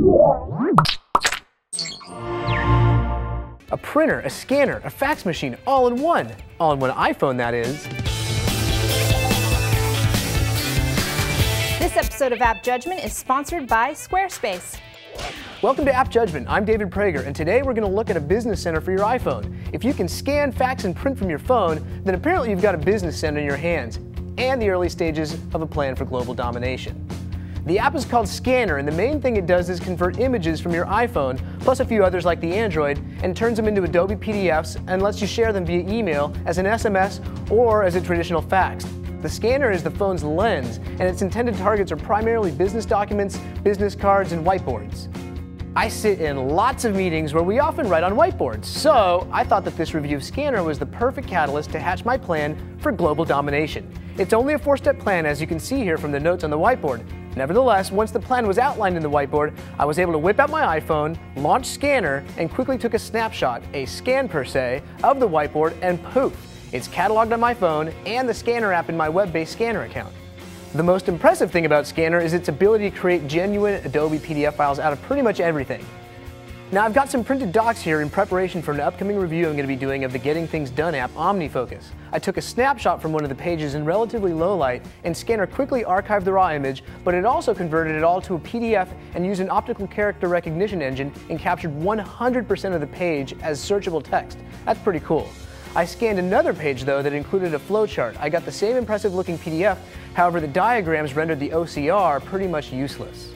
A printer, a scanner, a fax machine, all in one. All in one iPhone, that is. This episode of App Judgment is sponsored by Squarespace. Welcome to App Judgment. I'm David Prager, and today we're going to look at a business center for your iPhone. If you can scan, fax, and print from your phone, then apparently you've got a business center in your hands and the early stages of a plan for global domination. The app is called scanR, and the main thing it does is convert images from your iPhone, plus a few others like the Android, and turns them into Adobe PDFs and lets you share them via email, as an SMS, or as a traditional fax. The scanR is the phone's lens, and its intended targets are primarily business documents, business cards, and whiteboards. I sit in lots of meetings where we often write on whiteboards, so I thought that this review of scanR was the perfect catalyst to hatch my plan for global domination. It's only a 4-step plan, as you can see here from the notes on the whiteboard. Nevertheless, once the plan was outlined in the whiteboard, I was able to whip out my iPhone, launch scanR, and quickly took a snapshot, a scan per se, of the whiteboard, and poof, it's cataloged on my phone and the scanR app in my web-based scanR account. The most impressive thing about scanR is its ability to create genuine Adobe PDF files out of pretty much everything. Now, I've got some printed docs here in preparation for an upcoming review I'm going to be doing of the Getting Things Done app, OmniFocus. I took a snapshot from one of the pages in relatively low light, and scanR quickly archived the raw image, but it also converted it all to a PDF and used an optical character recognition engine and captured 100% of the page as searchable text. That's pretty cool. I scanned another page, though, that included a flowchart. I got the same impressive looking PDF, however the diagrams rendered the OCR pretty much useless.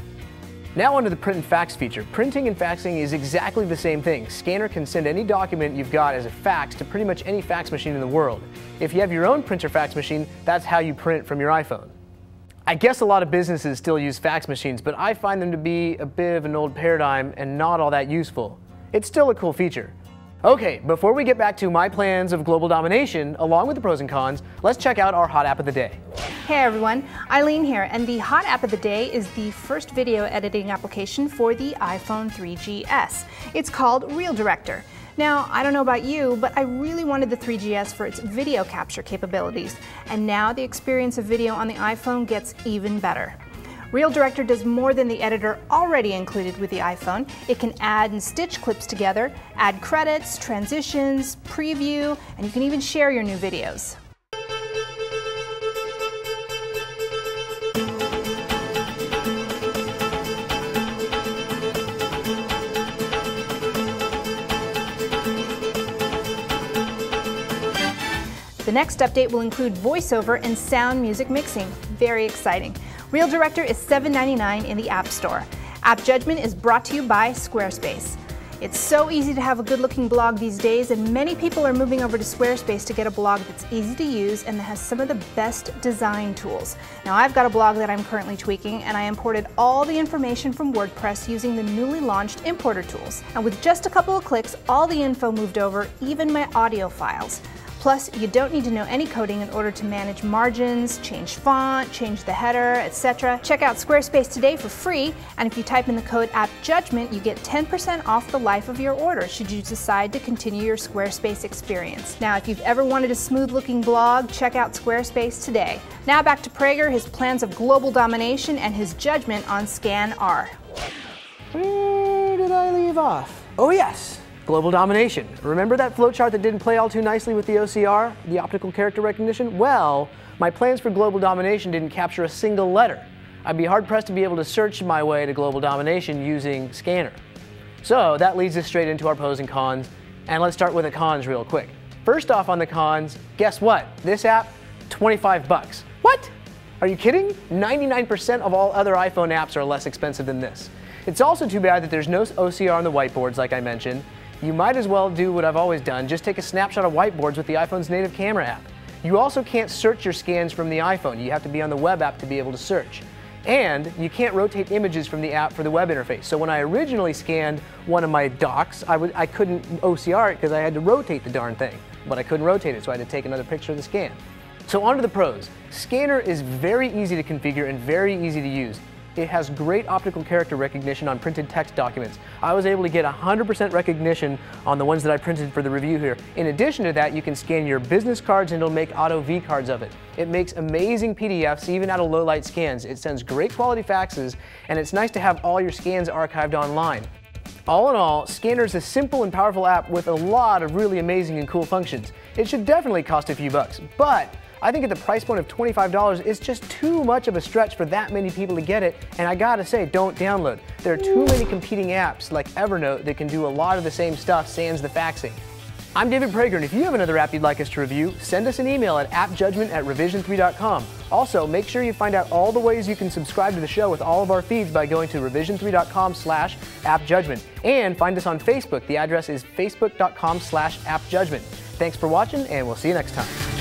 Now onto the print and fax feature. Printing and faxing is exactly the same thing. scanR can send any document you've got as a fax to pretty much any fax machine in the world. If you have your own printer fax machine, that's how you print from your iPhone. I guess a lot of businesses still use fax machines, but I find them to be a bit of an old paradigm and not all that useful. It's still a cool feature. Okay, before we get back to my plans of global domination, along with the pros and cons, let's check out our hot app of the day. Hey everyone, Eileen here, and the hot app of the day is the first video editing application for the iPhone 3GS. It's called Reel Director. Now, I don't know about you, but I really wanted the 3GS for its video capture capabilities, and now the experience of video on the iPhone gets even better. Reel Director does more than the editor already included with the iPhone. It can add and stitch clips together, add credits, transitions, preview, and you can even share your new videos. The next update will include voiceover and sound music mixing. Very exciting. Reel Director is $7.99 in the App Store. App Judgment is brought to you by Squarespace. It's so easy to have a good-looking blog these days, and many people are moving over to Squarespace to get a blog that's easy to use and that has some of the best design tools. Now, I've got a blog that I'm currently tweaking, and I imported all the information from WordPress using the newly launched importer tools. And with just a couple of clicks, all the info moved over, even my audio files. Plus, you don't need to know any coding in order to manage margins, change font, change the header, etc. Check out Squarespace today for free, and if you type in the code AppJudgment, you get 10% off the life of your order should you decide to continue your Squarespace experience. Now, if you've ever wanted a smooth-looking blog, check out Squarespace today. Now back to Prager, his plans of global domination, and his judgment on scanR. Where did I leave off? Oh yes! Global domination. Remember that flowchart that didn't play all too nicely with the OCR, the optical character recognition? Well, my plans for global domination didn't capture a single letter. I'd be hard-pressed to be able to search my way to global domination using scanR. So that leads us straight into our pros and cons, and let's start with the cons real quick. First off on the cons, guess what? This app, 25 bucks. What? Are you kidding? 99% of all other iPhone apps are less expensive than this. It's also too bad that there's no OCR on the whiteboards like I mentioned. You might as well do what I've always done, just take a snapshot of whiteboards with the iPhone's native camera app. You also can't search your scans from the iPhone. You have to be on the web app to be able to search. And you can't rotate images from the app for the web interface. So when I originally scanned one of my docs, I couldn't OCR it because I had to rotate the darn thing. But I couldn't rotate it, so I had to take another picture of the scan. So on to the pros. scanR is very easy to configure and very easy to use. It has great optical character recognition on printed text documents. I was able to get 100% recognition on the ones that I printed for the review here. In addition to that, you can scan your business cards and it'll make auto V cards of it. It makes amazing PDFs even out of low light scans. It sends great quality faxes, and it's nice to have all your scans archived online. All in all, scanR is a simple and powerful app with a lot of really amazing and cool functions. It should definitely cost a few bucks, but I think at the price point of $25, it's just too much of a stretch for that many people to get it, and I gotta say, don't download. There are too many competing apps like Evernote that can do a lot of the same stuff sans the faxing. I'm David Prager, and if you have another app you'd like us to review, send us an email at appjudgment@revision3.com. Also, make sure you find out all the ways you can subscribe to the show with all of our feeds by going to revision3.com/appjudgment. And find us on Facebook. The address is facebook.com/appjudgment. Thanks for watching, and we'll see you next time.